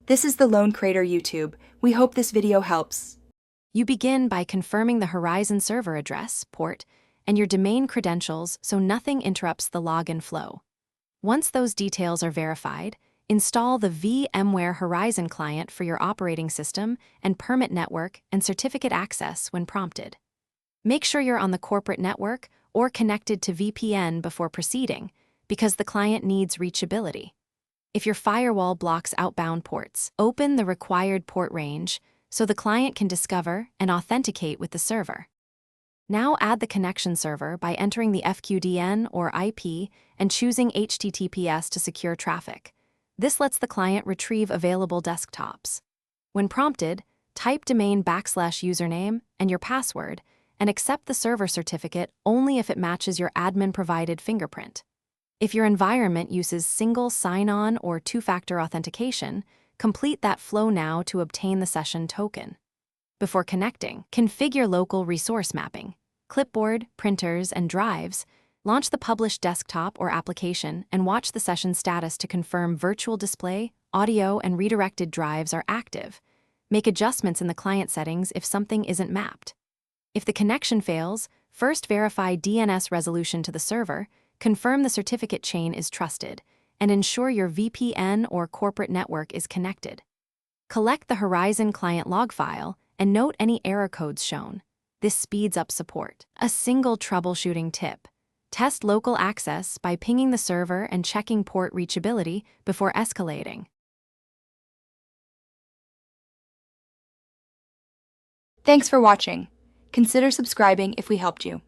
This is the Lone Crater YouTube. We hope this video helps. You begin by confirming the Horizon server address, port, and your domain credentials so nothing interrupts the login flow. Once those details are verified, install the VMware Horizon Client for your operating system and permit network and certificate access when prompted. Make sure you're on the corporate network or connected to VPN before proceeding, because the client needs reachability. If your firewall blocks outbound ports, open the required port range so the client can discover and authenticate with the server. Now add the connection server by entering the FQDN or IP and choosing HTTPS to secure traffic. This lets the client retrieve available desktops. When prompted, type domain /username and your password and accept the server certificate only if it matches your admin-provided fingerprint. If your environment uses single sign-on or two-factor authentication, complete that flow now to obtain the session token. Before connecting, configure local resource mapping, clipboard, printers, and drives. Launch the published desktop or application and watch the session status to confirm virtual display, audio, and redirected drives are active. Make adjustments in the client settings if something isn't mapped. If the connection fails, first verify DNS resolution to the server, confirm the certificate chain is trusted, and ensure your VPN or corporate network is connected. Collect the Horizon Client log file and note any error codes shown. This speeds up support. A single troubleshooting tip: test local access by pinging the server and checking port reachability before escalating. Thanks for watching. Consider subscribing if we helped you.